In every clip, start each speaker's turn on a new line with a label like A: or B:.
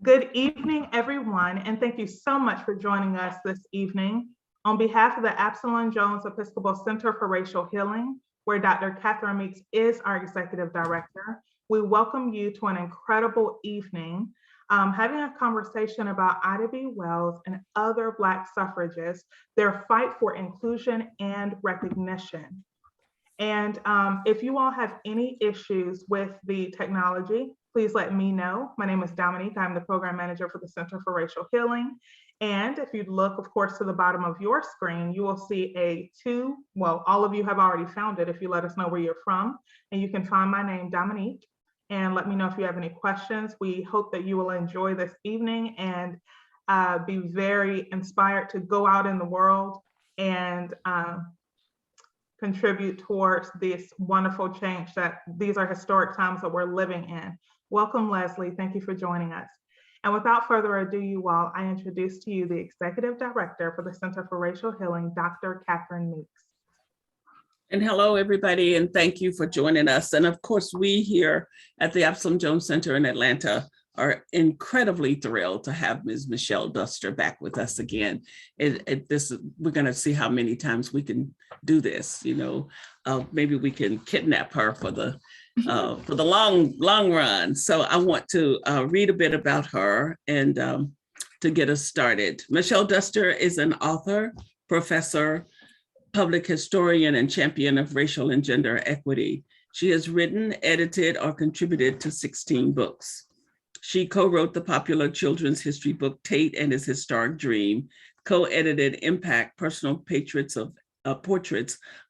A: Good evening, everyone, and thank you so much for joining us this evening. On behalf of the Absalom Jones Episcopal Center for Racial Healing, where Dr. Catherine Meeks is our Executive Director, we welcome you to an incredible evening, having a conversation about Ida B. Wells and other Black suffragists, their fight for inclusion and recognition. And if you all have any issues with the technology, please let me know. My name is Dominique. I'm the Program Manager for the Center for Racial Healing. And if you look, of course, to the bottom of your screen, you will see all of you have already found it if you let us know where you're from. And you can find my name, Dominique, and let me know if you have any questions. We hope that you will enjoy this evening and be very inspired to go out in the world and contribute towards this wonderful change that these are historic times that we're living in. Welcome, Leslie. Thank you for joining us. And without further ado, you all, I introduce to you the Executive Director for the Center for Racial Healing, Dr. Catherine Meeks.
B: And hello, everybody, and thank you for joining us. And of course, we here at the Absalom Jones Center in Atlanta are incredibly thrilled to have Ms. Michelle Duster back with us again. We're going to see how many times we can do this. Maybe we can kidnap her for the long run. So I want to read a bit about her and to get us started. Michelle Duster is an author, professor, public historian, and champion of racial and gender equity. She has written, edited, or contributed to 16 books. She co-wrote the popular children's history book, Tate and His Historic Dream, co-edited Impact, Personal Portraits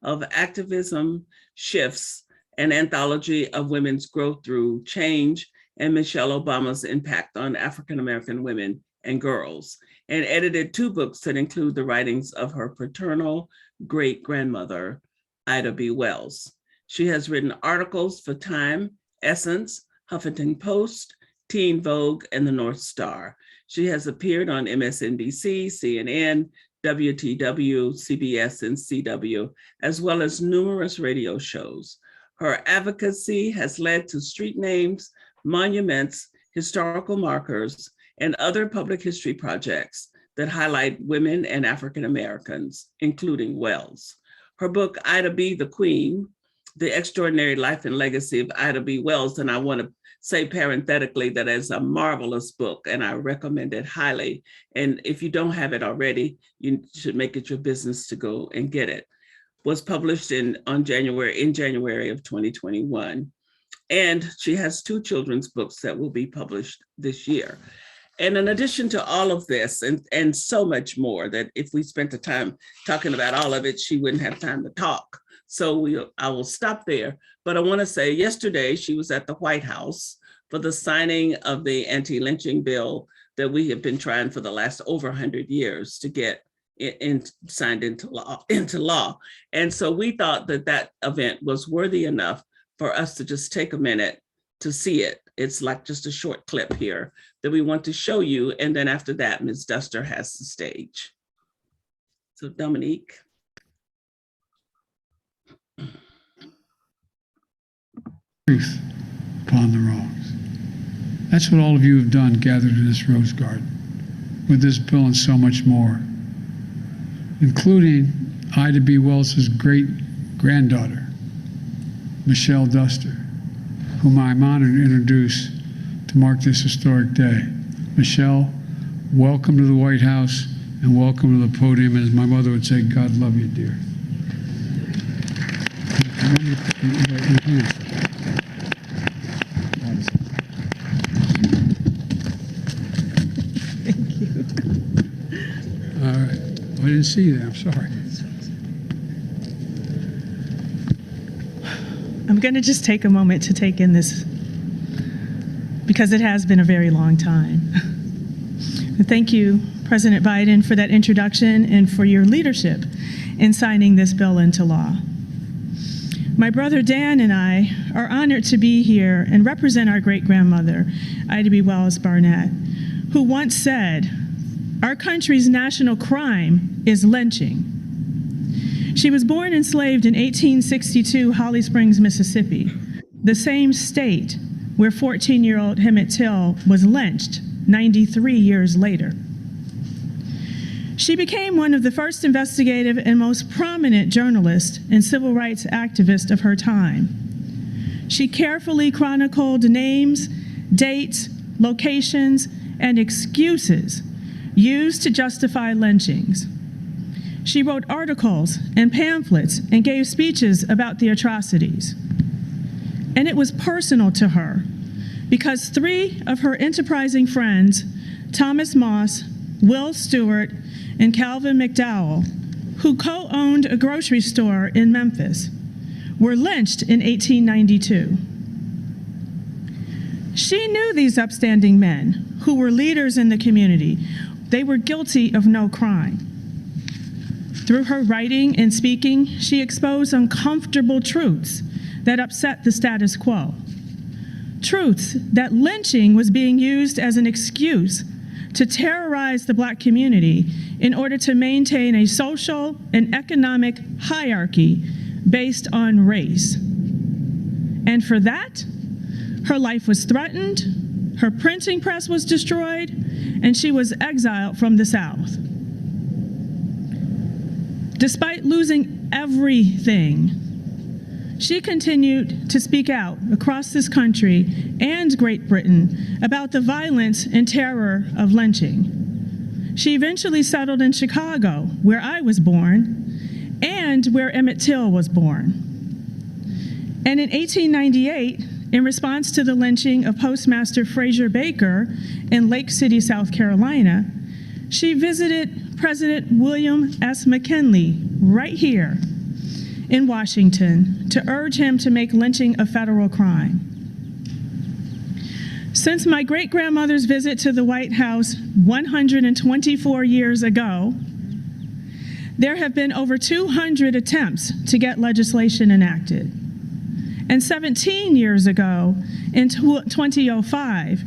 B: of Activism Shifts, an anthology of women's growth through change, and Michelle Obama's impact on African-American women and girls, and edited 2 books that include the writings of her paternal great-grandmother, Ida B. Wells. She has written articles for Time, Essence, Huffington Post, Teen Vogue, and the North Star. She has appeared on MSNBC, CNN, WTW, CBS, and CW, as well as numerous radio shows. Her advocacy has led to street names, monuments, historical markers, and other public history projects that highlight women and African Americans, including Wells. Her book, Ida B. the Queen, The Extraordinary Life and Legacy of Ida B. Wells, and I want to say parenthetically that it's a marvelous book and I recommend it highly. And if you don't have it already, you should make it your business to go and get it. Was published in January of 2021. And she has 2 children's books that will be published this year. And in addition to all of this and so much more, that if we spent the time talking about all of it, she wouldn't have time to talk. So I will stop there. But I want to say yesterday she was at the White House for the signing of the Anti-Lynching Bill that we have been trying for the last over 100 years to get signed into law. And so we thought that event was worthy enough for us to just take a minute to see it. It's like just a short clip here that we want to show you. And then after that, Ms. Duster has the stage. So Dominique.
C: Truth upon the wrongs. That's what all of you have done gathered in this rose garden with this bill and so much more, including Ida B. Wells' great-granddaughter, Michelle Duster, whom I'm honored to introduce to mark this historic day. Michelle, welcome to the White House and welcome to the podium. And as my mother would say, God love you, dear. All right. I didn't see that. I'm sorry.
D: I'm going to just take a moment to take in this because it has been a very long time. And thank you, President Biden, for that introduction and for your leadership in signing this bill into law. My brother Dan and I are honored to be here and represent our great-grandmother, Ida B. Wells Barnett, who once said, "Our country's national crime is lynching." She was born enslaved in 1862, Holly Springs, Mississippi, the same state where 14-year-old Emmett Till was lynched 93 years later. She became one of the first investigative and most prominent journalists and civil rights activists of her time. She carefully chronicled names, dates, locations, and excuses used to justify lynchings. She wrote articles and pamphlets and gave speeches about the atrocities. And it was personal to her because 3 of her enterprising friends, Thomas Moss, Will Stewart, and Calvin McDowell, who co-owned a grocery store in Memphis, were lynched in 1892. She knew these upstanding men who were leaders in the community. They were guilty of no crime. Through her writing and speaking, she exposed uncomfortable truths that upset the status quo. Truths that lynching was being used as an excuse to terrorize the Black community in order to maintain a social and economic hierarchy based on race. And for that, her life was threatened, her printing press was destroyed, and she was exiled from the South. Despite losing everything, she continued to speak out across this country and Great Britain about the violence and terror of lynching. She eventually settled in Chicago, where I was born, and where Emmett Till was born. And in 1898, in response to the lynching of Postmaster Fraser Baker in Lake City, South Carolina, she visited President William S. McKinley right here in Washington to urge him to make lynching a federal crime. Since my great-grandmother's visit to the White House 124 years ago, there have been over 200 attempts to get legislation enacted. And 17 years ago, in 2005,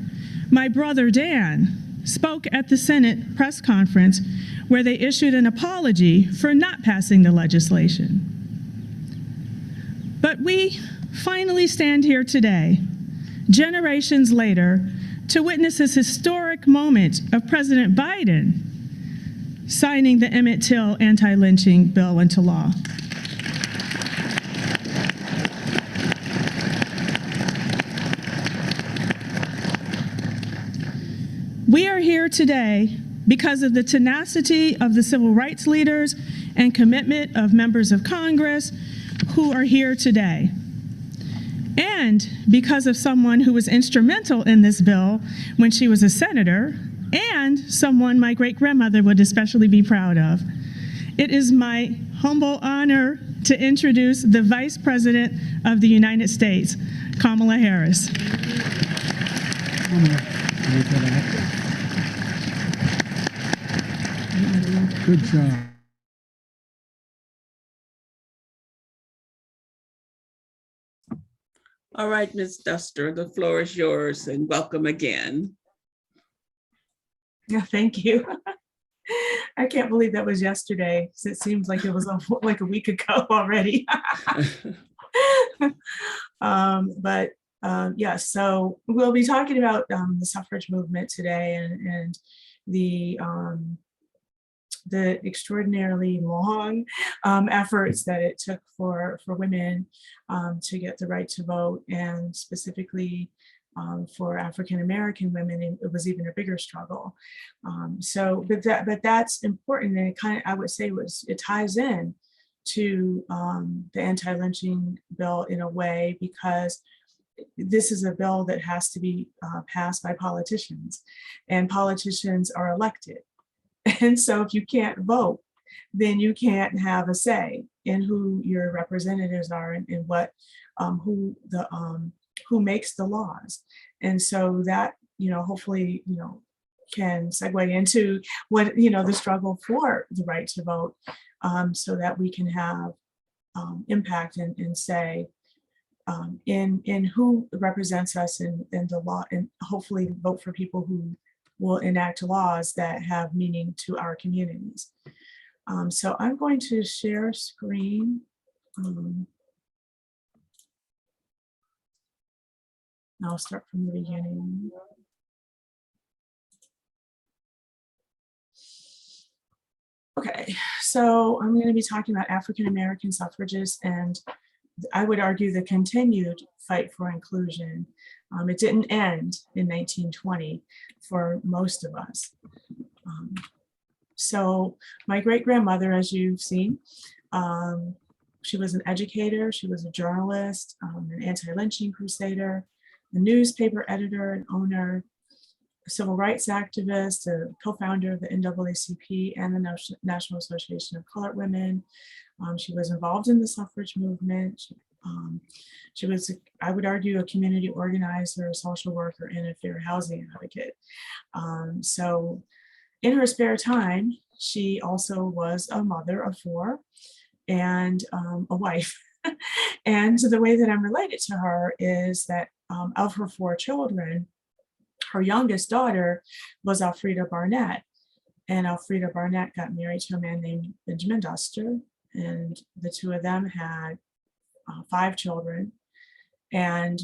D: my brother Dan spoke at the Senate press conference where they issued an apology for not passing the legislation. But we finally stand here today, generations later, to witness this historic moment of President Biden signing the Emmett Till Antilynching Bill into law. We are here today because of the tenacity of the civil rights leaders and commitment of members of Congress who are here today. And because of someone who was instrumental in this bill when she was a senator, and someone my great-grandmother would especially be proud of. It is my humble honor to introduce the Vice President of the United States, Kamala Harris.
C: Good job.
B: All right, Ms. Duster, the floor is yours and welcome again.
E: Yeah, thank you. I can't believe that was yesterday. It seems like it was like a week ago already. Yeah, so we'll be talking about the suffrage movement today and the extraordinarily long efforts that it took for women to get the right to vote, and specifically for African-American women, it was even a bigger struggle. But that's important, and it I would say it ties in to the anti-lynching bill in a way, because this is a bill that has to be passed by politicians, and politicians are elected. And so if you can't vote, then you can't have a say in who your representatives are and what who makes the laws. And so that, hopefully, can segue into what, the struggle for the right to vote, so that we can have impact and say in who represents us in the law, and hopefully vote for people who will enact laws that have meaning to our communities. So I'm going to share screen. I'll start from the beginning. Okay, so I'm going to be talking about African-American suffragists, and I would argue the continued fight for inclusion. It didn't end in 1920 for most of us. So my great-grandmother, as you've seen, she was an educator, she was a journalist, an anti-lynching crusader, a newspaper editor and owner, a civil rights activist, a co-founder of the NAACP and the National Association of Colored Women. She was involved in the suffrage movement. She was, I would argue, a community organizer, a social worker, and a fair housing advocate. So in her spare time, she also was a mother of 4 and a wife. And the way that I'm related to her is that of her 4 children, her youngest daughter was Elfrida Barnett. And Elfrida Barnett got married to a man named Benjamin Duster. And the 2 of them had 5 children. And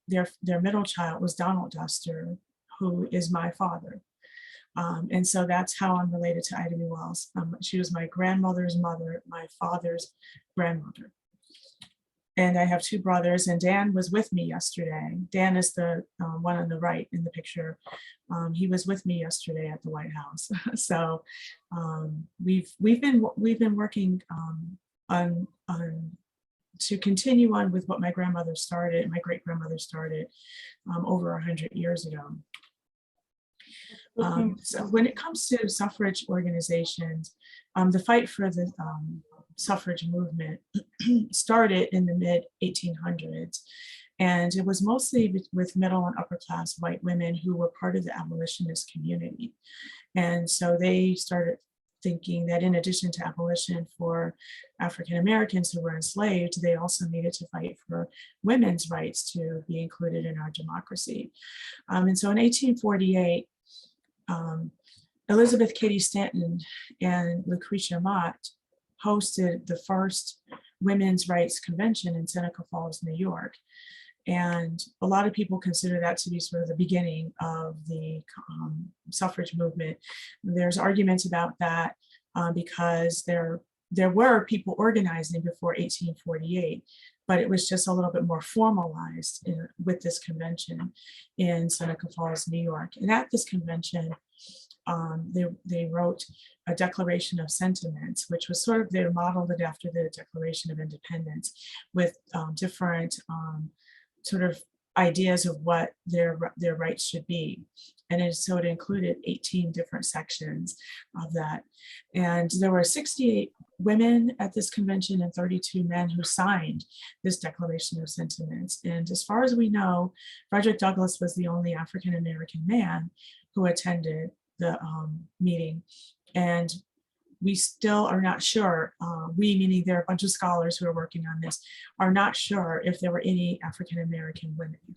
E: their middle child was Donald Duster, who is my father. And so that's how I'm related to Ida B. Wells. She was my grandmother's mother, my father's grandmother. And I have 2 brothers, and Dan was with me yesterday. Dan is the one on the right in the picture. He was with me yesterday at the White House. So we've been working on to continue on with what my grandmother started, my great grandmother started over 100 years ago. So when it comes to suffrage organizations, the fight for the suffrage movement started in the mid 1800s, and it was mostly with middle and upper class white women who were part of the abolitionist community. And so they started thinking that in addition to abolition for African Americans who were enslaved, they also needed to fight for women's rights to be included in our democracy. And so in 1848, Elizabeth Cady Stanton and Lucretia Mott hosted the first women's rights convention in Seneca Falls, New York. And a lot of people consider that to be sort of the beginning of the suffrage movement. There's arguments about that because there were people organizing before 1848, but it was just a little bit more formalized with this convention in Seneca Falls, New York. And at this convention, they wrote a Declaration of Sentiments, which was sort of, they modeled it after the Declaration of Independence with different sort of ideas of what their rights should be. And so it included 18 different sections of that. And there were 68 women at this convention and 32 men who signed this Declaration of Sentiments. And as far as we know, Frederick Douglass was the only African-American man who attended the meeting. And we still are not sure, we meaning there are a bunch of scholars who are working on this, are not sure if there were any African-American women.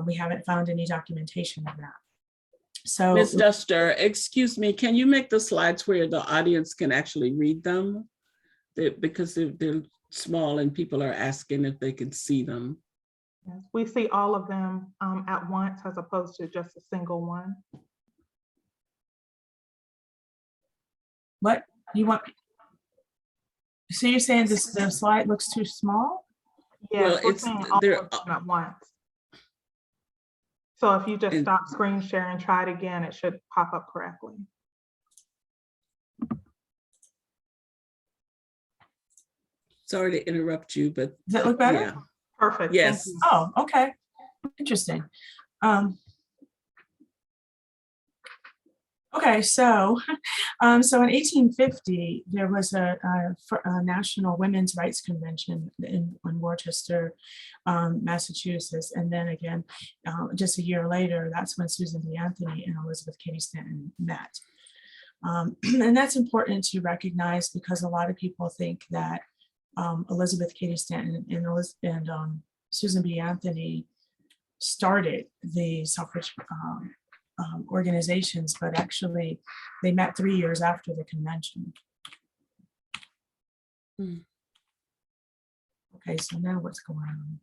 E: We haven't found any documentation of that. So
B: Ms. Duster, excuse me, can you make the slides where the audience can actually read them? Because they're small and people are asking if they can see them.
A: Yes, we see all of them at once as opposed to just a single one.
E: what you want? So you're saying the slide looks too small?
A: Yes,
B: Well,
A: we're seeing all
B: they're
A: of them at once. So if you just stop screen share and try it again, it should pop up correctly.
B: Sorry to interrupt you, but
E: Does that look better?
B: yeah.
A: Perfect.
B: Yes.
A: Thank you.
E: Oh, okay. Interesting. Okay, so in 1850, there was a National Women's Rights Convention in Worcester, Massachusetts. And then again, just a year later, that's when Susan B. Anthony and Elizabeth Cady Stanton met. And that's important to recognize because a lot of people think that Elizabeth Cady Stanton and Susan B. Anthony started the suffrage organizations, but actually they met 3 years after the convention. Okay, so now what's going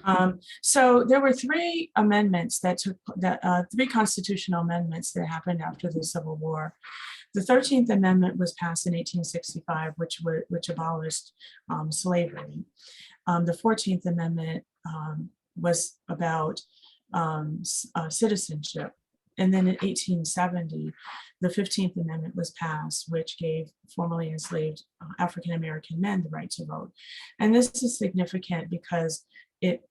E: on? So there were 3 amendments that 3 constitutional amendments that happened after the Civil War. The 13th Amendment was passed in 1865, which abolished slavery. The 14th Amendment was about citizenship. And then in 1870, the 15th Amendment was passed, which gave formerly enslaved African-American men the right to vote. And this is significant because it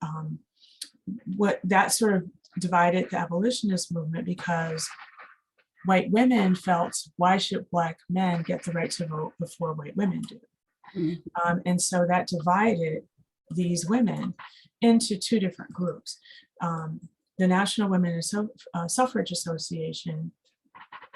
E: that sort of divided the abolitionist movement, because white women felt, why should Black men get the right to vote before white women do? And so that divided these women into two different groups. The National Women Suffrage Association,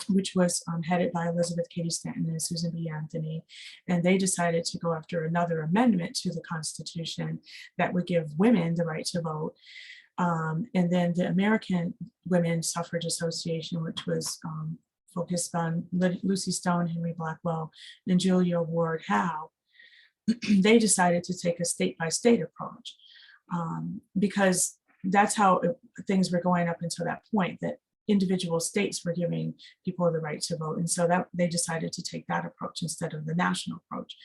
E: which was headed by Elizabeth Cady Stanton and Susan B. Anthony, and they decided to go after another amendment to the Constitution that would give women the right to vote. And then the American Women's Suffrage Association, which was focused on Lucy Stone, Henry Blackwell, and Julia Ward Howe, they decided to take a state-by-state approach, because that's how things were going up until that point, that individual states were giving people the right to vote. And so that they decided to take that approach instead of the national approach.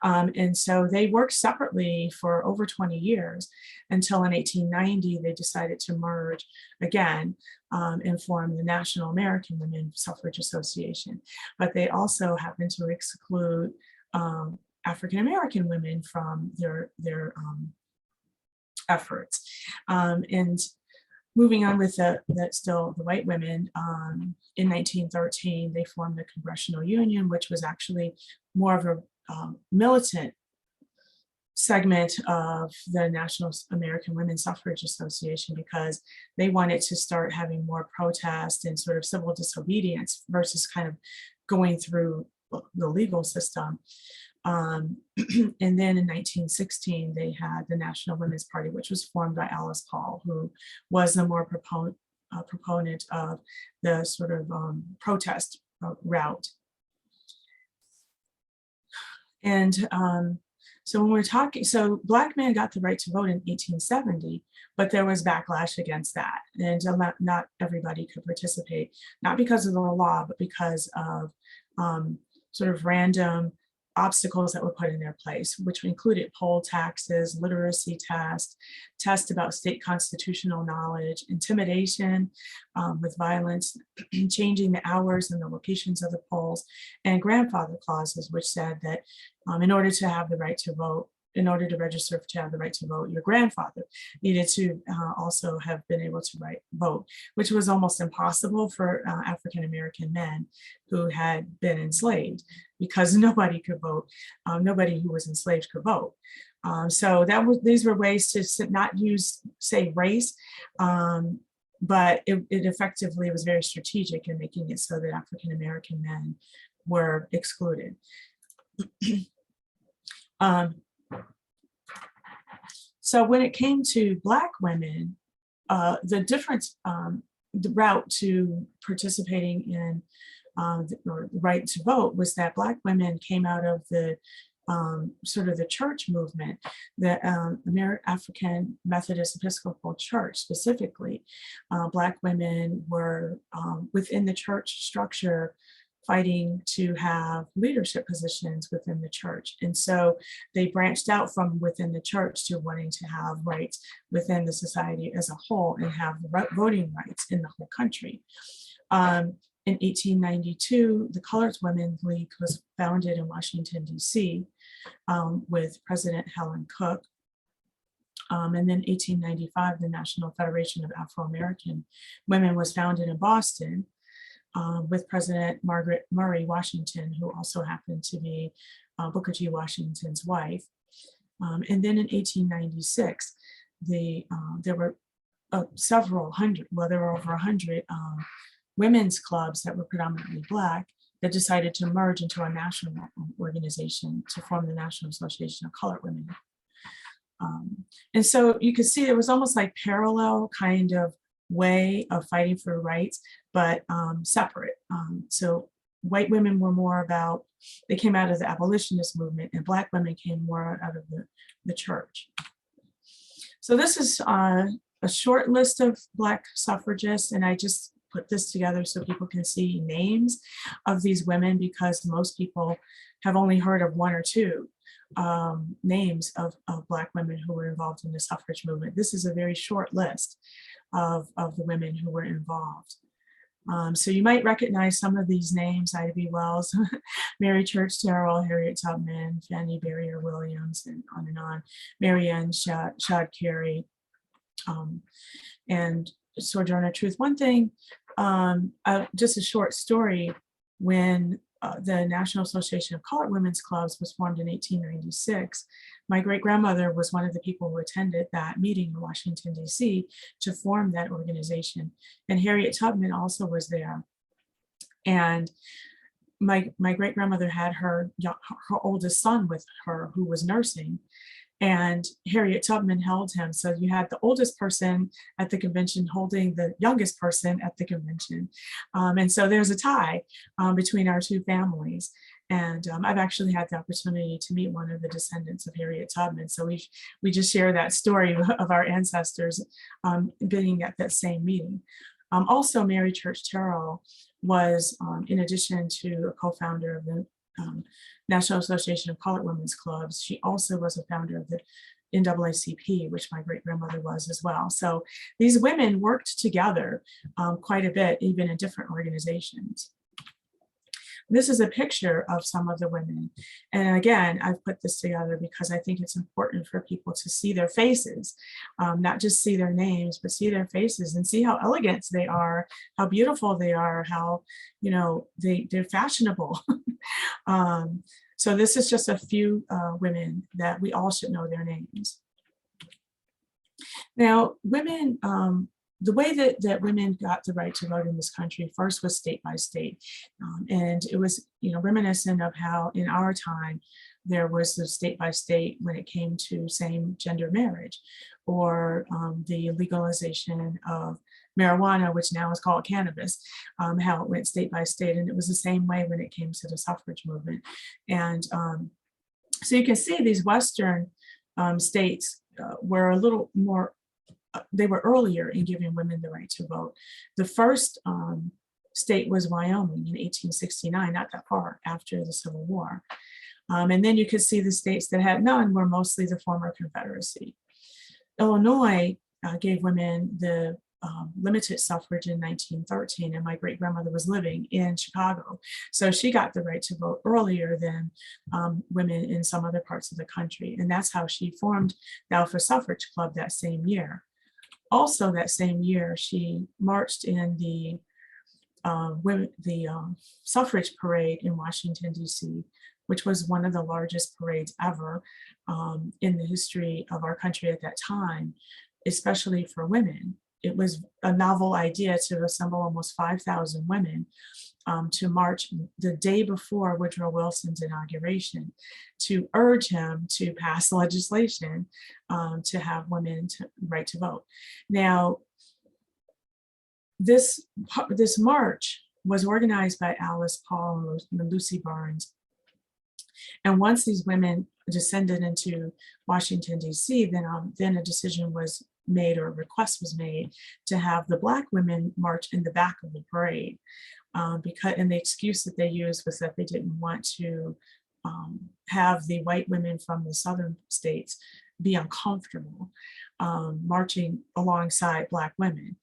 E: And so they worked separately for over 20 years until in 1890, they decided to merge again and form the National American Women Suffrage Association. But they also happened to exclude African-American women from their efforts. And moving on with still the white women, in 1913, they formed the Congressional Union, which was actually more of a militant segment of the National American Women Suffrage Association, because they wanted to start having more protest and sort of civil disobedience versus kind of going through the legal system. And then in 1916, they had the National Women's Party, which was formed by Alice Paul, who was a more proponent of the sort of protest route. And so when we're talking, so Black men got the right to vote in 1870, but there was backlash against that. And not everybody could participate, not because of the law, but because of sort of random obstacles that were put in their place, which included poll taxes, literacy tests about state constitutional knowledge, intimidation with violence, changing the hours and the locations of the polls, and grandfather clauses, which said that in order to have the right to vote, in order to register to have the right to vote, your grandfather needed to also have been able to vote, which was almost impossible for African-American men who had been enslaved, because nobody could vote. Nobody who was enslaved could vote. So these were ways to not use, say, race, but it effectively was very strategic in making it so that African-American men were excluded. So when it came to Black women, the difference, the route to participating in or the right to vote was that Black women came out of the sort of the church movement, the African Methodist Episcopal Church specifically. Black women were within the church structure fighting to have leadership positions within the church. And so they branched out from within the church to wanting to have rights within the society as a whole and have voting rights in the whole country. In 1892, the Colored Women's League was founded in Washington, D.C. With President Helen Cook. And then 1895, the National Federation of Afro-American Women was founded in Boston. With President Margaret Murray Washington, who also happened to be Booker T. Washington's wife. And then in 1896, there were several hundred, well, there were over 100 women's clubs that were predominantly Black that decided to merge into a national organization to form the National Association of Colored Women. And so you could see it was almost like parallel kind of way of fighting for rights, but separate. So white women were more about, they came out of the abolitionist movement, and Black women came more out of the church. So this is a short list of Black suffragists, and I just put this together so people can see names of these women, because most people have only heard of one or two names of Black women who were involved in the suffrage movement. This is a very short list of the women who were involved. So you might recognize some of these names: Ida B. Wells, Mary Church Terrell, Harriet Tubman, Fanny Barrier Williams, and on, Mary Ann Shadd Cary, and Sojourner Truth. One thing, just a short story, when the National Association of Colored Women's Clubs was formed in 1896, my great-grandmother was one of the people who attended that meeting in Washington, D.C. to form that organization. And Harriet Tubman also was there. And my great-grandmother had her oldest son with her, who was nursing, and Harriet Tubman held him. So you had the oldest person at the convention holding the youngest person at the convention. And so there's a tie between our two families. And I've actually had the opportunity to meet one of the descendants of Harriet Tubman. So we just share that story of our ancestors being at that same meeting. Also, Mary Church Terrell was, in addition to a co-founder of the National Association of Colored Women's Clubs, she also was a founder of the NAACP, which my great-grandmother was as well. So these women worked together quite a bit, even in different organizations. This is a picture of some of the women. And again, I've put this together because I think it's important for people to see their faces, not just see their names, but see their faces and see how elegant they are, how beautiful they are, how, you know, they're fashionable. So this is just a few women that we all should know their names. Now, women, the way that women got the right to vote in this country first was state by state. And it was, you know, reminiscent of how in our time, there was the state by state when it came to same gender marriage, or the legalization of marijuana, which now is called cannabis, how it went state by state. And it was the same way when it came to the suffrage movement. And so you can see these Western states were a little more, they were earlier in giving women the right to vote. The first state was Wyoming in 1869, not that far after the Civil War. And then you could see the states that had none were mostly the former Confederacy. Illinois gave women the limited suffrage in 1913, and my great-grandmother was living in Chicago. So she got the right to vote earlier than women in some other parts of the country. And that's how she formed the Alpha Suffrage Club that same year. Also that same year, she marched in the suffrage parade in Washington, D.C., which was one of the largest parades ever in the history of our country at that time, especially for women. It was a novel idea to assemble almost 5,000 women to march the day before Woodrow Wilson's inauguration to urge him to pass legislation to have women right to vote. Now, this march was organized by Alice Paul and Lucy Barnes. And once these women descended into Washington, D.C., then a decision was made, or a request was made, to have the Black women march in the back of the parade. And the excuse that they used was that they didn't want to have the white women from the southern states be uncomfortable marching alongside Black women.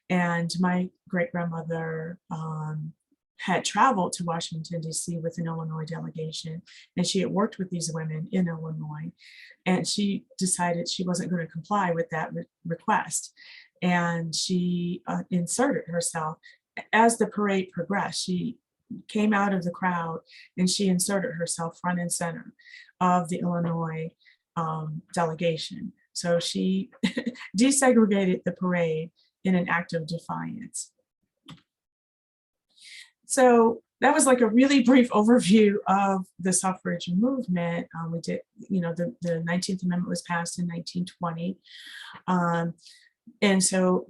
E: And my great-grandmother had traveled to Washington, D.C. with an Illinois delegation, and she had worked with these women in Illinois, and she decided she wasn't going to comply with that request. And she inserted herself. As the parade progressed, she came out of the crowd and she inserted herself front and center of the Illinois delegation. So she desegregated the parade in an act of defiance. So that was like a really brief overview of the suffrage movement. We did, you know, the 19th Amendment was passed in 1920. And so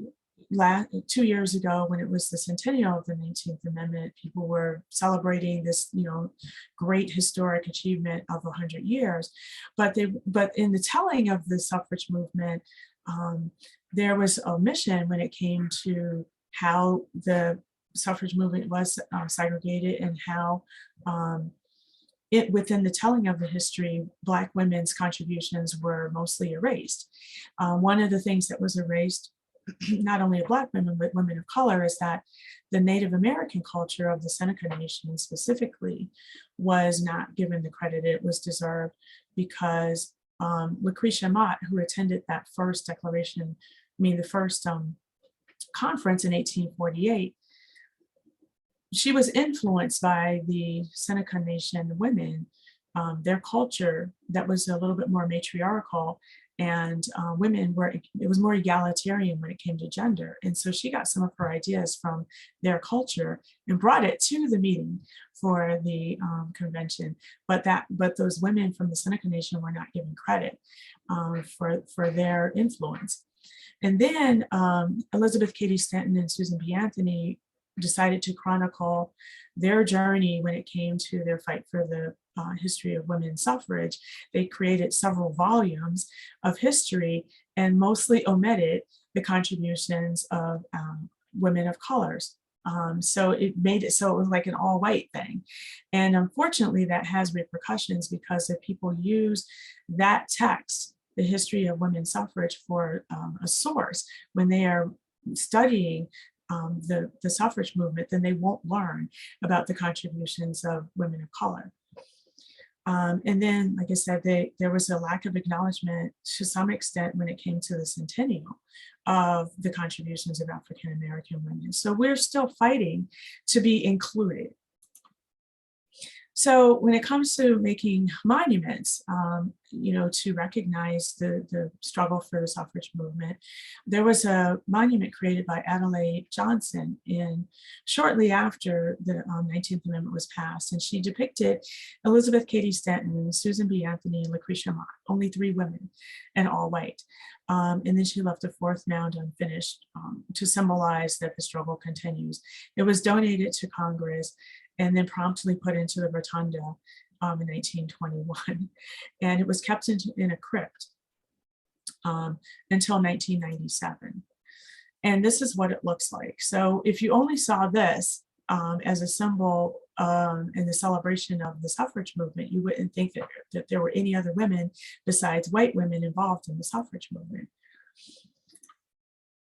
E: 2 years ago, when it was the centennial of the 19th Amendment, people were celebrating this, you know, great historic achievement of 100 years. But in the telling of the suffrage movement, there was omission when it came to how the suffrage movement was segregated, and how within the telling of the history, Black women's contributions were mostly erased. One of the things that was erased, not only of Black women, but women of color, is that the Native American culture of the Seneca Nation specifically was not given the credit it was deserved, because Lucretia Mott, who attended that first declaration, the first conference in 1848, she was influenced by the Seneca Nation women, their culture that was a little bit more matriarchal, and it was more egalitarian when it came to gender. And so she got some of her ideas from their culture and brought it to the meeting for the convention. But those women from the Seneca Nation were not given credit for their influence. And then Elizabeth Cady Stanton and Susan B. Anthony decided to chronicle their journey when it came to their fight for the history of women's suffrage. They created several volumes of history and mostly omitted the contributions of women of colors. So it made it so it was like an all-white thing. And unfortunately, that has repercussions, because if people use that text, the history of women's suffrage, for a source when they are studying the suffrage movement, then they won't learn about the contributions of women of color. And then, like I said, there was a lack of acknowledgement to some extent when it came to the centennial of the contributions of African American women. So we're still fighting to be included. So when it comes to making monuments, to recognize the struggle for the suffrage movement, there was a monument created by Adelaide Johnson shortly after the 19th Amendment was passed. And she depicted Elizabeth Cady Stanton, Susan B. Anthony, and Lucretia Mott, only 3 women, and all white. And then she left a 4th mound unfinished to symbolize that the struggle continues. It was donated to Congress and then promptly put into the rotunda in 1921. And it was kept in a crypt until 1997. And this is what it looks like. So if you only saw this as a symbol in the celebration of the suffrage movement, you wouldn't think that there were any other women besides white women involved in the suffrage movement.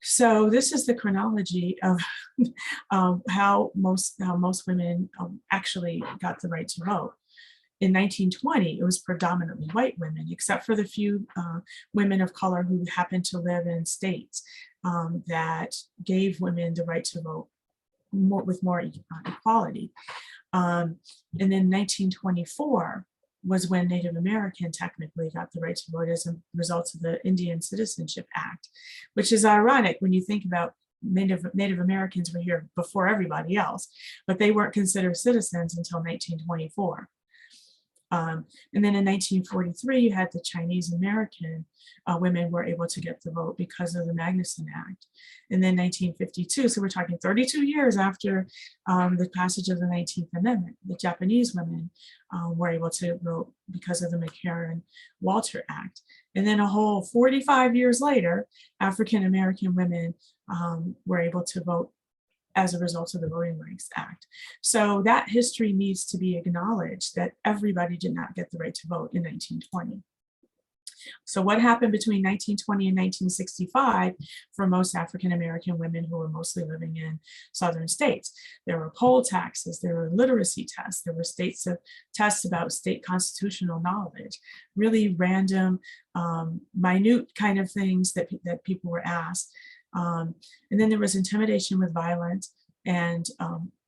E: So this is the chronology of how most women actually got the right to vote. In 1920, it was predominantly white women, except for the few women of color who happened to live in states that gave women the right to vote with more equality. And then 1924 was when Native American technically got the right to vote as a result of the Indian Citizenship Act, which is ironic when you think about Native Americans were here before everybody else, but they weren't considered citizens until 1924. And then in 1943, you had the Chinese American women were able to get the vote because of the Magnuson Act. And then 1952, so we're talking 32 years after the passage of the 19th Amendment, the Japanese women were able to vote because of the McCarran-Walter Act. And then a whole 45 years later, African American women were able to vote as a result of the Voting Rights Act. So that history needs to be acknowledged, that everybody did not get the right to vote in 1920. So what happened between 1920 and 1965 for most African American women who were mostly living in southern states? There were poll taxes, there were literacy tests, there were tests about state constitutional knowledge, really random, minute kind of things that people were asked. And then there was intimidation with violence and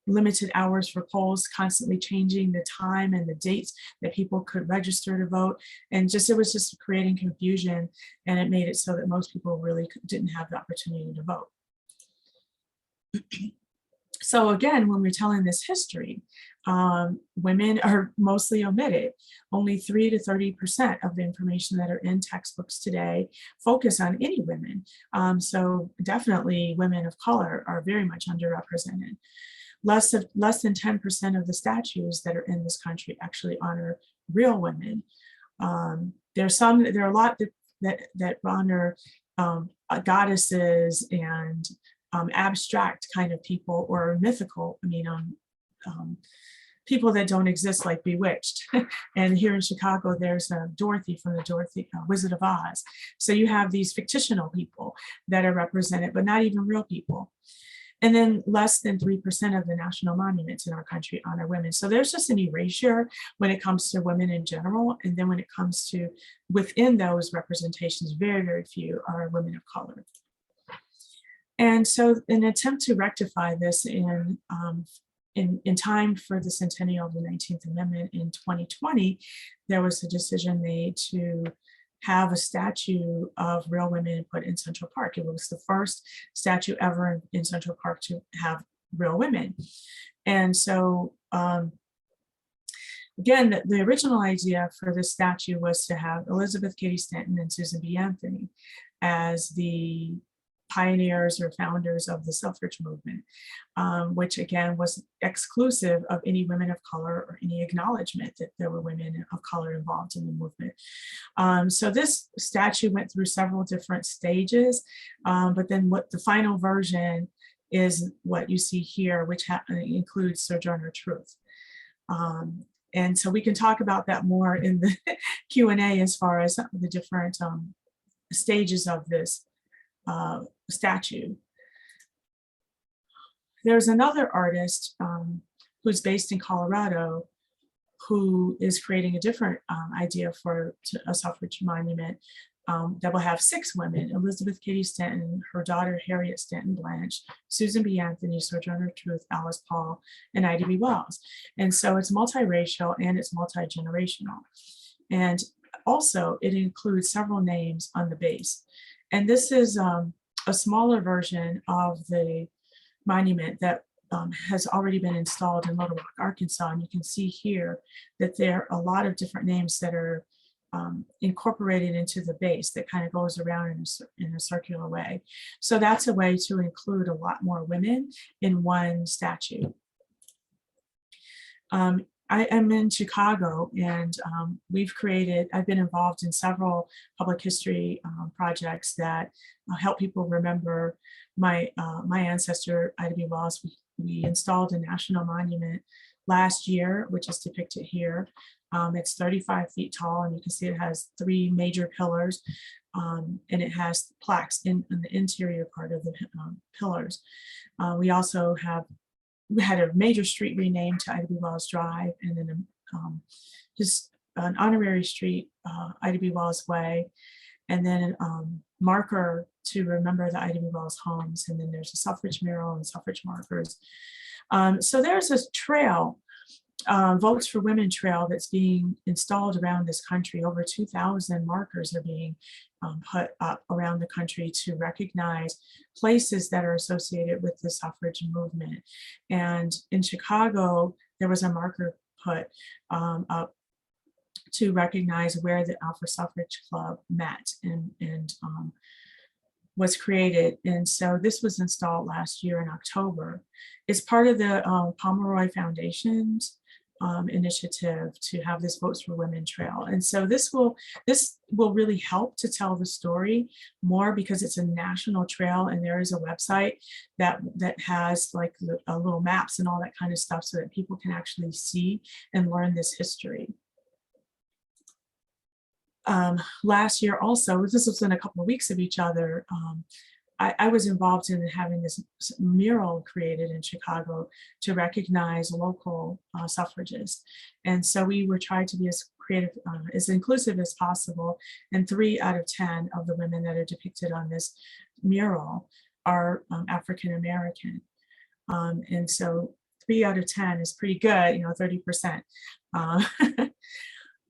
E: limited hours for polls, constantly changing the time and the dates that people could register to vote. And it was just creating confusion, and it made it so that most people really didn't have the opportunity to vote. So again, when we're telling this history, women are mostly omitted. Only 3 to 30% of the information that are in textbooks today focus on any women. So definitely women of color are very much underrepresented. Less than 10% of the statues that are in this country actually honor real women. There are a lot that honor goddesses and abstract kind of people, or mythical, people that don't exist, like Bewitched. And here in Chicago, there's Dorothy from the Wizard of Oz. So you have these fictional people that are represented, but not even real people. And then less than 3% of the national monuments in our country honor women. So there's just an erasure when it comes to women in general. And then when it comes to within those representations, very, very few are women of color. And so in an attempt to rectify this in time for the centennial of the 19th Amendment in 2020, there was a decision made to have a statue of real women put in Central Park. It was the first statue ever in Central Park to have real women. And so, again, the original idea for this statue was to have Elizabeth Cady Stanton and Susan B. Anthony as the pioneers or founders of the suffrage movement, which again was exclusive of any women of color or any acknowledgement that there were women of color involved in the movement. So this statue went through several different stages, but then what the final version is what you see here, which includes Sojourner Truth. And so we can talk about that more in the Q&A as far as the different stages of this statue. There's another artist who's based in Colorado who is creating a different idea for a suffrage monument that will have 6 women: Elizabeth Cady Stanton, her daughter Harriet Stanton Blanche, Susan B. Anthony, Sojourner Truth, Alice Paul, and Ida B. Wells. And so it's multiracial and it's multi-generational. And also it includes several names on the base. And this is a smaller version of the monument that has already been installed in Little Rock, Arkansas. And you can see here that there are a lot of different names that are incorporated into the base that kind of goes around in a circular way. So that's a way to include a lot more women in one statue. I am in Chicago, and I've been involved in several public history projects that help people remember my ancestor, Ida B. Wells. We installed a national monument last year, which is depicted here. It's 35 feet tall, and you can see it has 3 major pillars, and it has plaques in the interior part of the pillars. We also had a major street renamed to Ida B. Wells Drive, and then an honorary street, Ida B. Wells Way, and then marker to remember the Ida B. Wells homes. And then there's a suffrage mural and suffrage markers. So there's a trail, Votes for Women trail, that's being installed around this country. Over 2,000 markers are being put up around the country to recognize places that are associated with the suffrage movement. And in Chicago, there was a marker put up to recognize where the Alpha Suffrage Club met and was created. And so this was installed last year in October. It's part of the Pomeroy Foundation's initiative to have this Votes for Women trail. And so this will really help to tell the story more, because it's a national trail, and there is a website that has like little maps and all that kind of stuff, so that people can actually see and learn this history. Last year also, this was in a couple of weeks of each other, I was involved in having this mural created in Chicago to recognize local suffragists. And so we were trying to be as creative, as inclusive as possible. And 3 out of 10 of the women that are depicted on this mural are African American. And so 3 out of 10 is pretty good, 30%.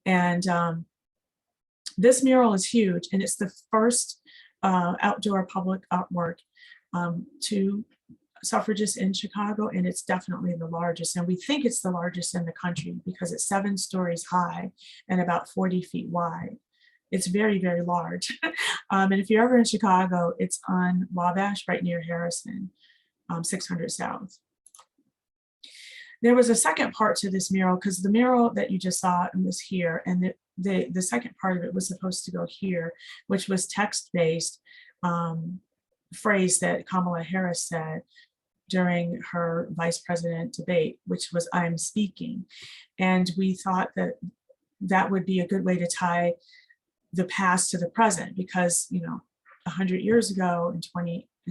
E: And this mural is huge, and it's the first outdoor public artwork to suffragists in Chicago, and it's definitely the largest. And we think it's the largest in the country because it's 7 stories high and about 40 feet wide. It's very, very large. And if you're ever in Chicago, it's on Wabash, right near Harrison, 600 South. There was a second part to this mural, because the mural that you just saw was here, and the second part of it was supposed to go here, which was text-based, phrase that Kamala Harris said during her vice president debate, which was "I'm speaking." And we thought that that would be a good way to tie the past to the present, because 100 years ago in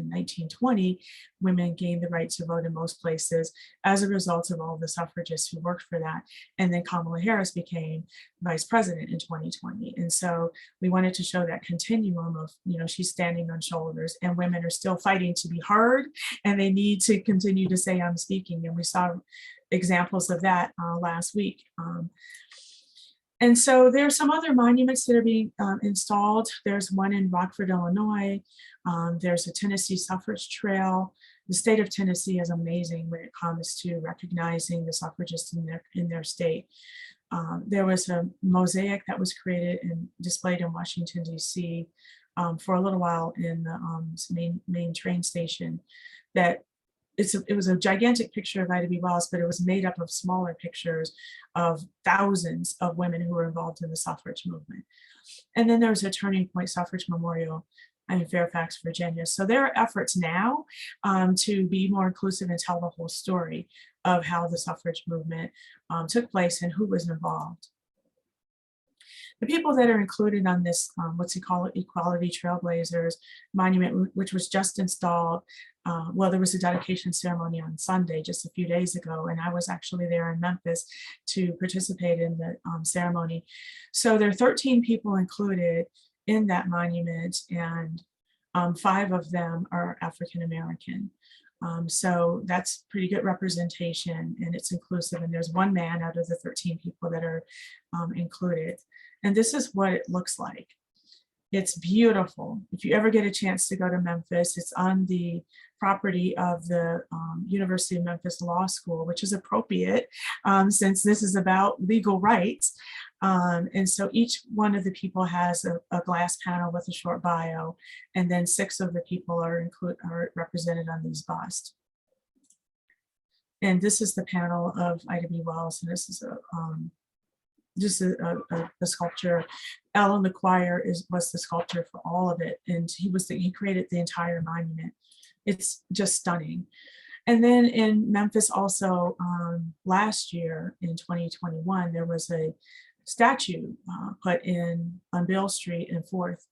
E: 1920, women gained the right to vote in most places as a result of all the suffragists who worked for that. And then Kamala Harris became vice president in 2020. And so we wanted to show that continuum of, she's standing on shoulders and women are still fighting to be heard, and they need to continue to say "I'm speaking." And we saw examples of that last week. And so there are some other monuments that are being installed. There's one in Rockford, Illinois. There's a Tennessee suffrage trail. The state of Tennessee is amazing when it comes to recognizing the suffragists in their state. There was a mosaic that was created and displayed in Washington, D.C. For a little while in the main train station. It was a gigantic picture of Ida B. Wells, but it was made up of smaller pictures of thousands of women who were involved in the suffrage movement. And then there's a Turning Point Suffrage Memorial in Fairfax, Virginia. So there are efforts now to be more inclusive and tell the whole story of how the suffrage movement took place and who was involved. The people that are included on this, what's he call it, Equality Trailblazers monument, which was just installed. Well, there was a dedication ceremony on Sunday, just a few days ago, and I was actually there in Memphis to participate in the ceremony. So there are 13 people included in that monument, and 5 of them are African American. So that's pretty good representation, and it's inclusive. And there's 1 man out of the 13 people that are included. And this is what it looks like. It's beautiful. If you ever get a chance to go to Memphis, it's on the property of the University of Memphis Law School, which is appropriate since this is about legal rights. And so each one of the people has a glass panel with a short bio, and then 6 of the people are represented on these busts. And this is the panel of Ida B. Wells, and this is just a sculpture. Alan McQuire was the sculptor for all of it, and he created the entire monument. It's just stunning. And then in Memphis also last year in 2021, there was a statue put in on Bill Street and 4th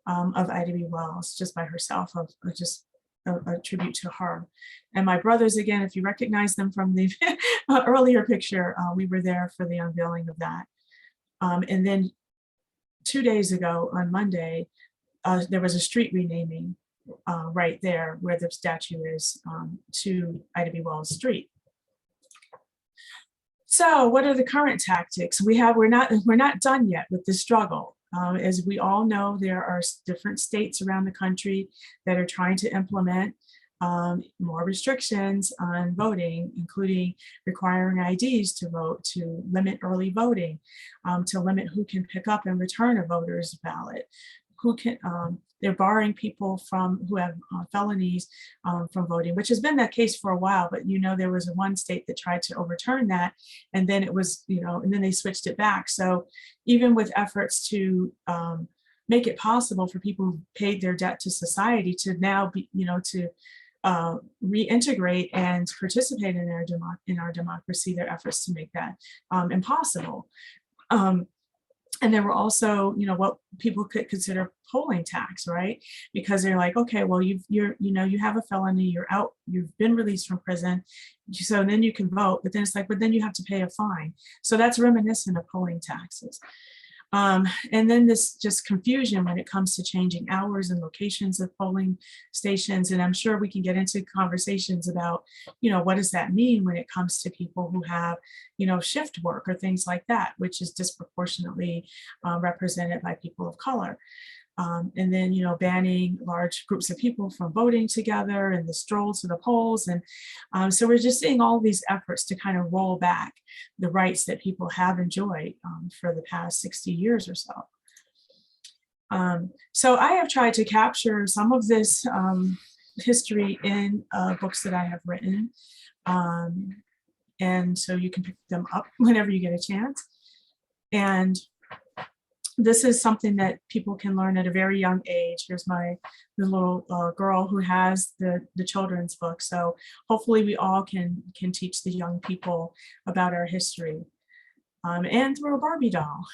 E: of Ida B. Wells, just by herself, of just a tribute to her. And my brothers, again, if you recognize them from the earlier picture, we were there for the unveiling of that. And then 2 days ago on Monday, there was a street renaming right there where the statue is to Ida B. Wells Street. So what are the current tactics? We're not done yet with this struggle. As we all know, there are different states around the country that are trying to implement more restrictions on voting, including requiring IDs to vote, to limit early voting, to limit who can pick up and return a voter's ballot, they're barring people who have felonies from voting, which has been that case for a while. But there was one state that tried to overturn that, and then it was and then they switched it back. So even with efforts to make it possible for people who paid their debt to society to now be to reintegrate and participate in our democracy, their efforts to make that impossible. And there were also, what people could consider polling tax, right? Because they're like, okay, well, you have a felony, you're out, you've been released from prison, so then you can vote. But then it's like, but then you have to pay a fine. So that's reminiscent of polling taxes. And then this just confusion when it comes to changing hours and locations of polling stations. And I'm sure we can get into conversations about, what does that mean when it comes to people who have, shift work or things like that, which is disproportionately represented by people of color. And then, banning large groups of people from voting together and the stroll to the polls. And so we're just seeing all these efforts to kind of roll back the rights that people have enjoyed for the past 60 years or so. So I have tried to capture some of this history in books that I have written. And so you can pick them up whenever you get a chance. And this is something that people can learn at a very young age. Here's the little girl who has the children's book. So hopefully we all can teach the young people about our history, and through a Barbie doll.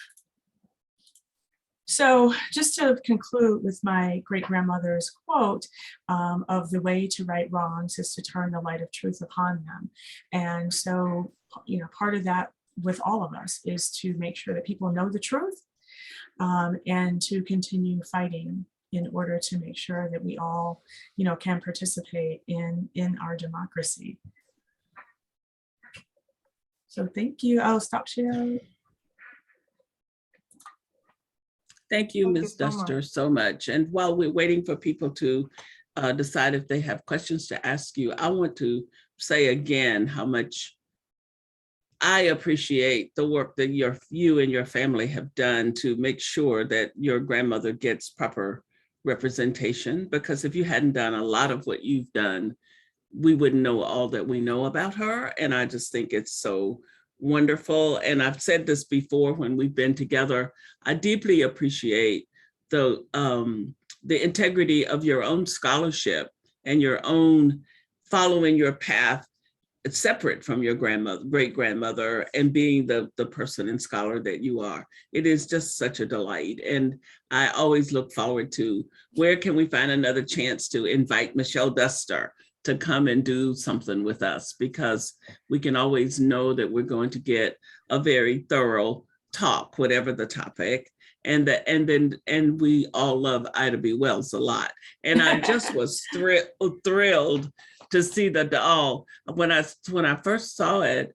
E: So just to conclude with my great-grandmother's quote of the way to right wrongs is to turn the light of truth upon them. And so, part of that with all of us is to make sure that people know the truth, and to continue fighting in order to make sure that we all, can participate in our democracy. So thank you. I'll stop sharing.
B: Thank you,
A: Thank you
B: Ms.
A: so
B: Duster,
A: much.
B: so much. And while we're waiting for people to decide if they have questions to ask you, I want to say again how much I appreciate the work that you and your family have done to make sure that your grandmother gets proper representation, because if you hadn't done a lot of what you've done, we wouldn't know all that we know about her. And I just think it's so wonderful. And I've said this before when we've been together, I deeply appreciate the integrity of your own scholarship and your own following your path. It's separate from your great-grandmother, and being the person and scholar that you are. It is just such a delight. And I always look forward to where can we find another chance to invite Michelle Duster to come and do something with us, because we can always know that we're going to get a very thorough talk, whatever the topic. And we all love Ida B. Wells a lot. And I just was thrilled to see the doll. When I first saw it,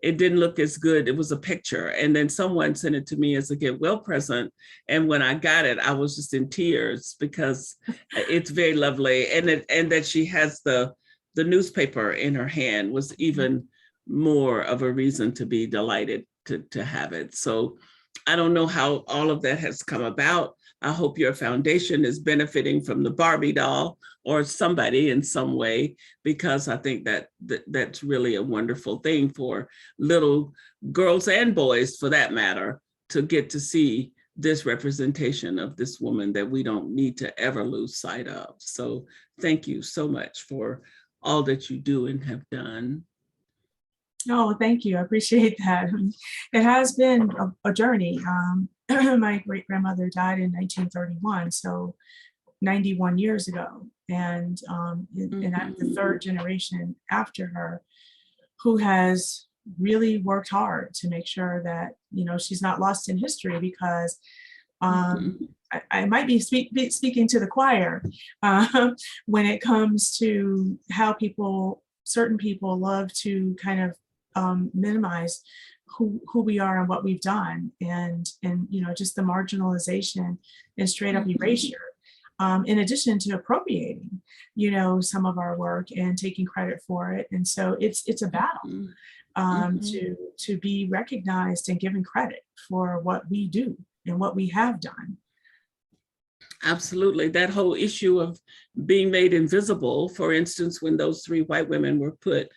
B: it didn't look as good. It was a picture. And then someone sent it to me as a get well present. And when I got it, I was just in tears because it's very lovely. And that she has the newspaper in her hand was even more of a reason to be delighted to have it. So I don't know how all of that has come about. I hope your foundation is benefiting from the Barbie doll or somebody in some way, because I think that's really a wonderful thing for little girls and boys, for that matter, to get to see this representation of this woman that we don't need to ever lose sight of. So thank you so much for all that you do and have done.
E: Oh, thank you. I appreciate that. It has been a journey. My great-grandmother died in 1931, so 91 years ago. And I'm the third generation after her who has really worked hard to make sure that, she's not lost in history, because I might be speaking to the choir when it comes to how certain people love to kind of minimize who we are and what we've done, and just the marginalization and straight up erasure, in addition to appropriating some of our work and taking credit for it. And so it's a battle to be recognized and given credit for what we do and what we have done.
B: Absolutely. That whole issue of being made invisible, for instance, when those 3 white women were put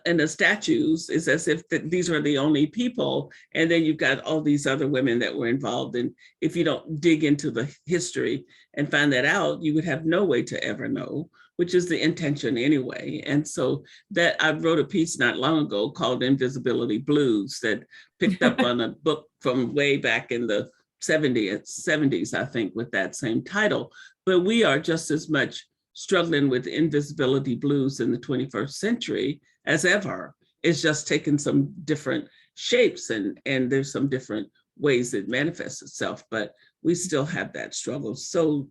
B: in the statues, is as if these are the only people. And then you've got all these other women that were involved. And if you don't dig into the history and find that out, you would have no way to ever know, which is the intention anyway. And so that I wrote a piece not long ago called Invisibility Blues that picked up on a book from way back in the 70s, I think, with that same title. But we are just as much struggling with invisibility blues in the 21st century as ever. It's just taken some different shapes, and there's some different ways it manifests itself, but we still have that struggle so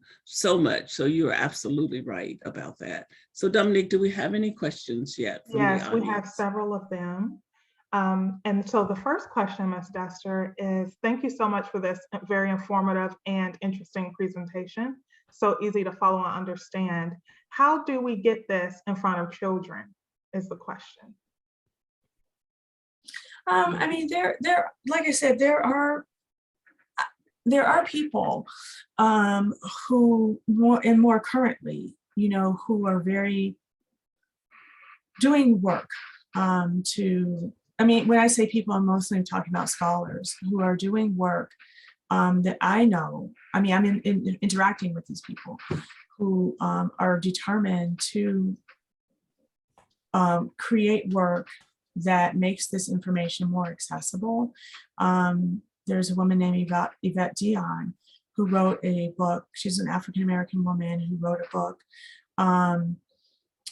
B: much. So you're absolutely right about that. So Dominique, do we have any questions yet from the audience?
A: Yes, we have several of them. And so the first question, Ms. Duster, is thank you so much for this very informative and interesting presentation. So easy to follow and understand. How do we get this in front of children is the question.
E: I mean, there, like I said, there are people who more currently, who are very doing work when I say people, I'm mostly talking about scholars who are doing work that I know, I mean, I'm interacting with these people who are determined to create work that makes this information more accessible. There's a woman named Yvette Dion who wrote a book. She's an African-American woman who wrote a book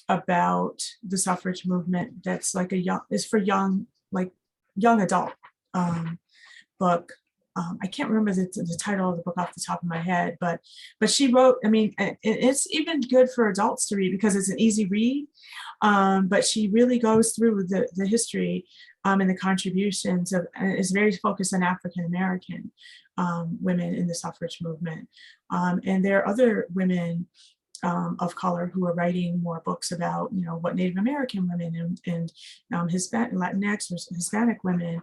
E: about the suffrage movement that's like is for young adult book. I can't remember the title of the book off the top of my head, but she wrote, I mean, it's even good for adults to read because it's an easy read, but she really goes through the history and the contributions of, and is very focused on African-American women in the suffrage movement. And there are other women of color who are writing more books about, you know, what Native American women and Hispanic, Latinx or Hispanic women,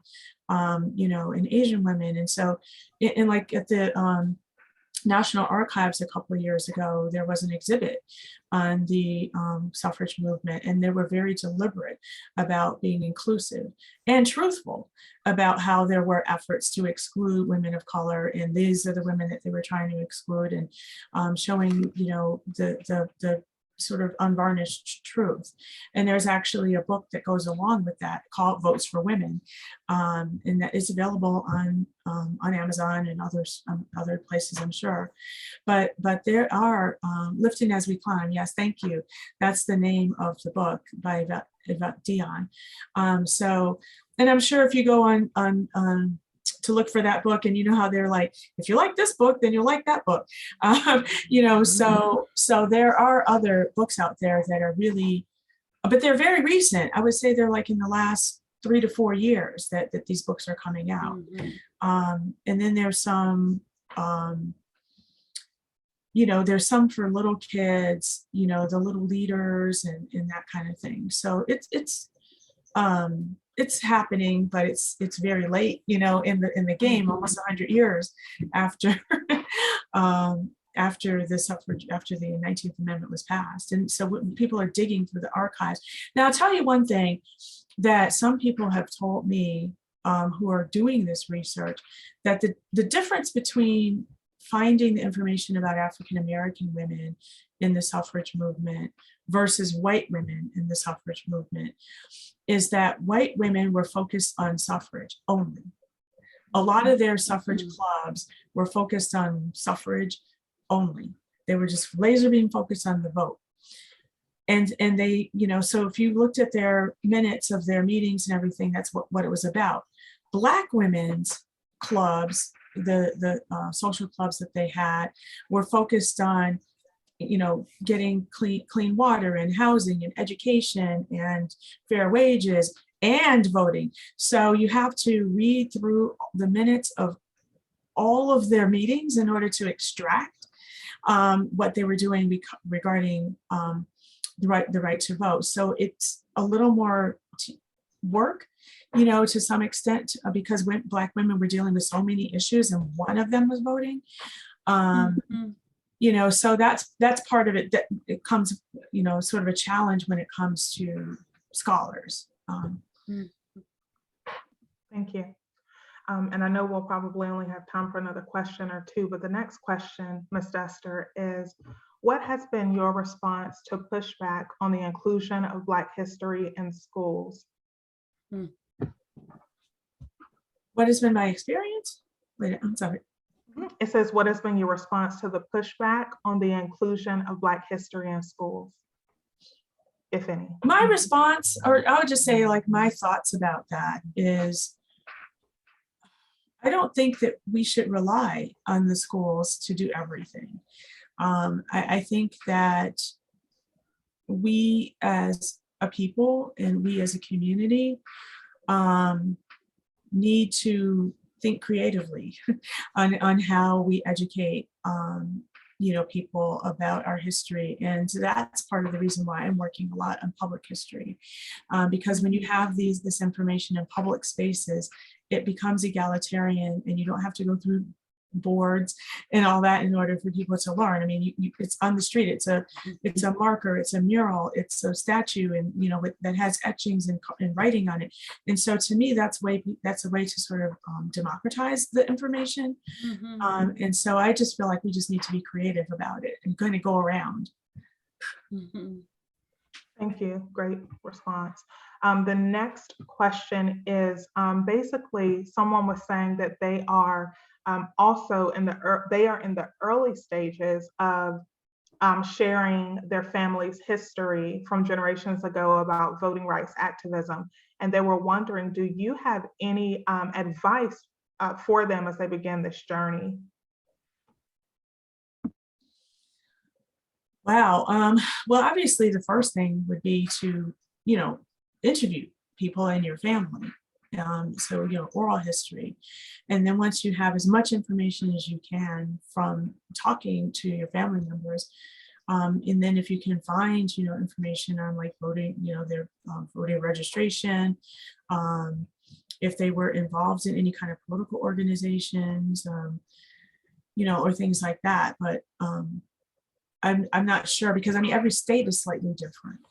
E: you know, and Asian women. And so, and like at the National Archives a couple of years ago, there was an exhibit on the suffrage movement, and they were very deliberate about being inclusive and truthful about how there were efforts to exclude women of color, and these are the women that they were trying to exclude, and showing, you know, the sort of unvarnished truth. And there's actually a book that goes along with that called Votes for Women, and that is available on Amazon and other places, I'm sure. But there are Lifting as We Climb. Yes, thank you. That's the name of the book by Yvette Dion. So, and I'm sure if you go on to look for that book, and you know how they're like, if you like this book, then you'll like that book. You know, so there are other books out there that are really, but they're very recent. I would say they're like in the last 3 to 4 years that these books are coming out. And then there's some, you know, there's some for little kids, you know, the little leaders and that kind of thing. So it's happening, but it's very late, you know, in the game, almost 100 years after after the 19th Amendment was passed. And so people are digging through the archives. Now, I'll tell you one thing that some people have told me who are doing this research, that the difference between finding the information about African-American women in the suffrage movement versus white women in the suffrage movement is that white women were focused on suffrage only. A lot of their suffrage clubs were focused on suffrage only. They were just laser beam focused on the vote. And they, you know, so if you looked at their minutes of their meetings and everything, that's what it was about. Black women's clubs, the social clubs that they had, were focused on, you know, getting clean water and housing and education and fair wages and voting. So you have to read through the minutes of all of their meetings in order to extract what they were doing regarding the right to vote. So it's a little more work, you know, to some extent, because Black women were dealing with so many issues, and one of them was voting. You know, so that's part of it. That it comes, you know, sort of a challenge when it comes to scholars.
A: Thank you. And I know we'll probably only have time for another question or two, but the next question, Ms. Duster, is what has been your response to pushback on the inclusion of Black history in schools?
E: What has been my experience? Wait, I'm sorry.
A: It says, what has been your response to the pushback on the inclusion of Black history in schools, if any?
E: My response, or I would just say like my thoughts about that is, I don't think that we should rely on the schools to do everything. I think that we as a people and we as a community need to think creatively on how we educate you know, people about our history. And that's part of the reason why I'm working a lot on public history, because when you have this information in public spaces, it becomes egalitarian, and you don't have to go through boards and all that in order for people to learn. I mean, it's on the street. It's a marker. It's a mural. It's a statue, and that has etchings and writing on it. And so, to me, that's a way to sort of democratize the information. And so, I just feel like we just need to be creative about it and kind of go around.
A: Thank you. Great response. The next question is basically someone was saying that they are also in the early stages of sharing their family's history from generations ago about voting rights activism. And they were wondering, do you have any advice for them as they begin this journey?
E: Wow. Well, obviously, the first thing would be to, interview people in your family. So, oral history. And then once you have as much information as you can from talking to your family members, and then if you can find, information on like voting, their voting registration, if they were involved in any kind of political organizations, or things like that. But I'm not sure, because I mean, every state is slightly different.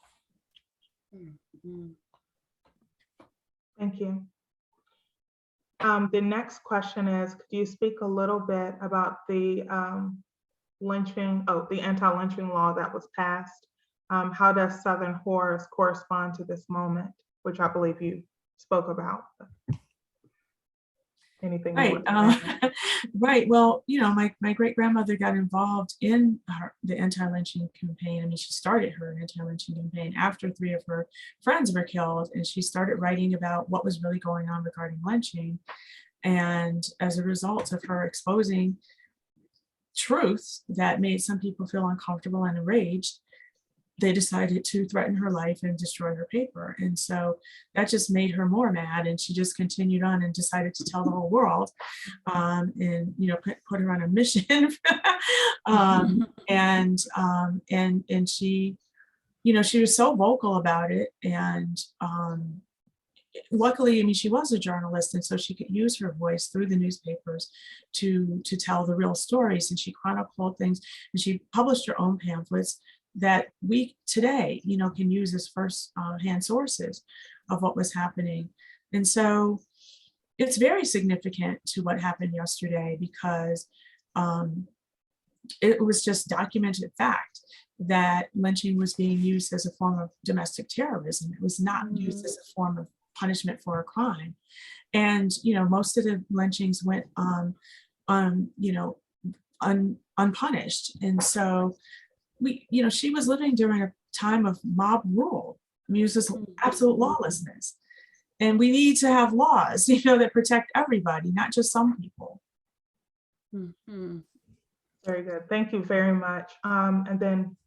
A: Thank you. The next question is, could you speak a little bit about the the anti-lynching law that was passed? How does Southern horrors correspond to this moment, which I believe you spoke about? Anything?
E: Right. Right. Well, my great grandmother got involved in the anti-lynching campaign. I mean, she started her anti-lynching campaign after 3 of her friends were killed, and she started writing about what was really going on regarding lynching. And as a result of her exposing truths that made some people feel uncomfortable and enraged, they decided to threaten her life and destroy her paper. And so that just made her more mad. And she just continued on and decided to tell the whole world, and, put her on a mission. And she, she was so vocal about it. And luckily, I mean, she was a journalist, and so she could use her voice through the newspapers to tell the real stories. And she chronicled things, and she published her own pamphlets that we today, can use as first-hand sources of what was happening. And so it's very significant to what happened yesterday, because it was just documented fact that lynching was being used as a form of domestic terrorism. It was not used as a form of punishment for a crime. And, most of the lynchings went unpunished. And so she was living during a time of mob rule. I mean, it was just absolute lawlessness. And we need to have laws, that protect everybody, not just some people.
A: Very good. Thank you very much. And then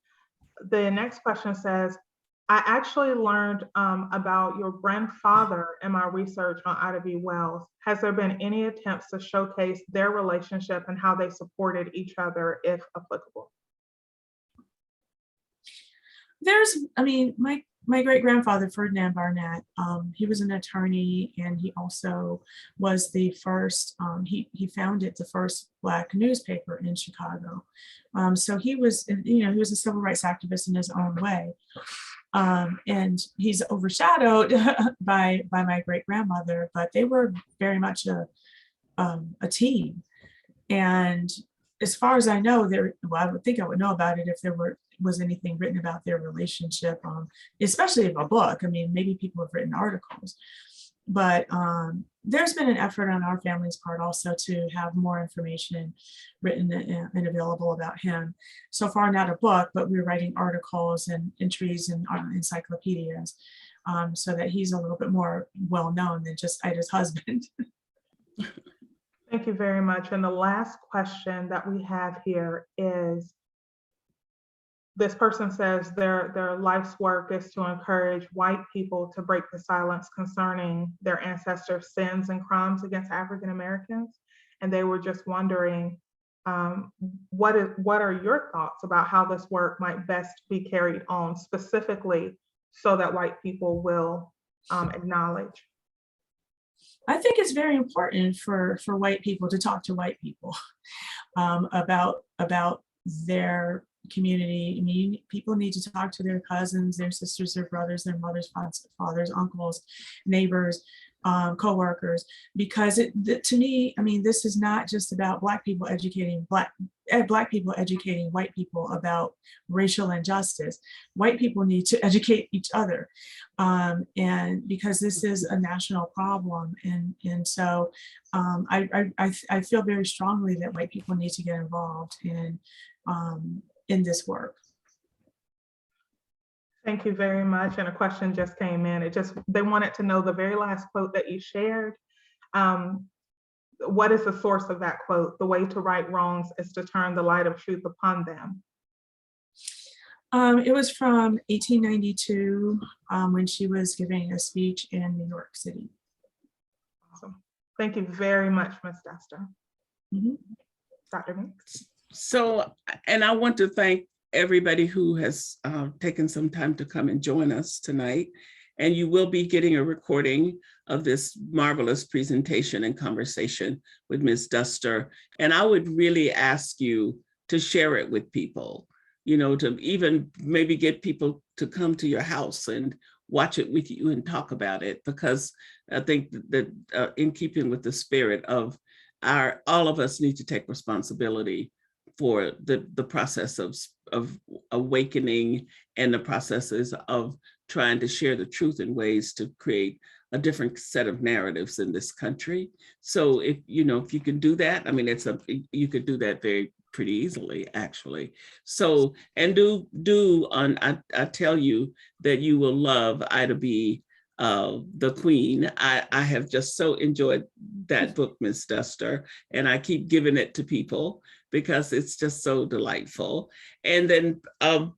A: the next question says, I actually learned about your grandfather in my research on Ida B. Wells. Has there been any attempts to showcase their relationship and how they supported each other, if applicable?
E: My great-grandfather, Ferdinand Barnett, he was an attorney, and he also was the first, he founded the first Black newspaper in Chicago. So he was, he was a civil rights activist in his own way. And he's overshadowed by my great-grandmother, but they were very much a team. And as far as I know, I would think I would know about it if there was anything written about their relationship, especially in a book. I mean, maybe people have written articles, but there's been an effort on our family's part also to have more information written and available about him. So far, not a book, but we're writing articles and entries in encyclopedias, so that he's a little bit more well-known than just Ida's husband.
A: Thank you very much. And the last question that we have here is, this person says their life's work is to encourage white people to break the silence concerning their ancestors' sins and crimes against African Americans. And they were just wondering, what are your thoughts about how this work might best be carried on, specifically so that white people will acknowledge?
E: I think it's very important for white people to talk to white people about their community. I mean, people need to talk to their cousins, their sisters, their brothers, their mothers, fathers, uncles, neighbors, co-workers, because to me, I mean, this is not just about Black people educating Black people educating white people about racial injustice. White people need to educate each other, and because this is a national problem, and so I feel very strongly that white people need to get involved in this work.
A: Thank you very much. And a question just came in. They wanted to know the very last quote that you shared. What is the source of that quote? The way to right wrongs is to turn the light of truth upon them.
E: It was from 1892 when she was giving a speech in New York City.
A: Awesome. Thank you very much, Ms. Duster.
E: Mm-hmm.
A: Dr. Meeks.
B: So, and I want to thank everybody who has taken some time to come and join us tonight. And you will be getting a recording of this marvelous presentation and conversation with Ms. Duster. And I would really ask you to share it with people, you know, to even maybe get people to come to your house and watch it with you and talk about it, because I think that in keeping with the spirit of all of us need to take responsibility for the process of awakening and the processes of trying to share the truth in ways to create a different set of narratives in this country. So if you can do that, I mean, you could do that pretty easily, actually. So, and I tell you that you will love Ida B. The Queen. I have just so enjoyed that book, Ms. Duster, and I keep giving it to people because it's just so delightful. And then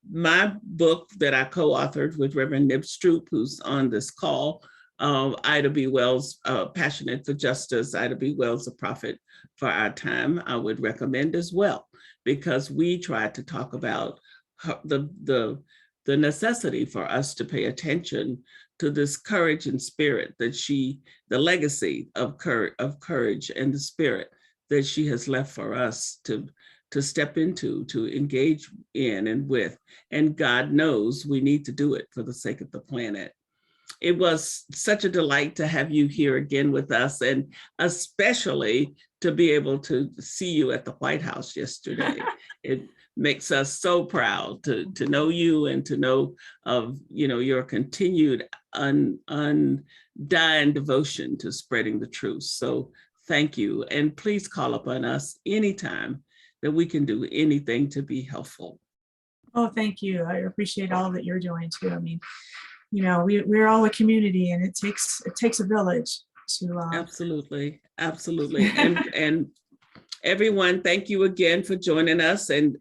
B: my book that I co-authored with Reverend Nib Stroop, who's on this call, Ida B. Wells, Passionate for Justice, Ida B. Wells, A Prophet for Our Time, I would recommend as well, because we tried to talk about the necessity for us to pay attention to this courage and spirit that the legacy of courage and the spirit that she has left for us to step into, to engage in and with. And God knows we need to do it for the sake of the planet. It was such a delight to have you here again with us, and especially to be able to see you at the White House yesterday. It makes us so proud to know you and to know of your continued undying devotion to spreading the truth. So thank you, and please call upon us anytime that we can do anything to be helpful.
E: Oh, thank you. I appreciate all that you're doing too. I mean, we're all a community, and it takes a village to
B: Absolutely. And everyone, thank you again for joining us, and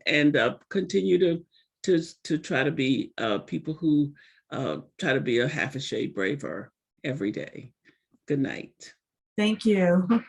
B: continue to try to be people who try to be a half a shade braver every day. Good night.
E: Thank you.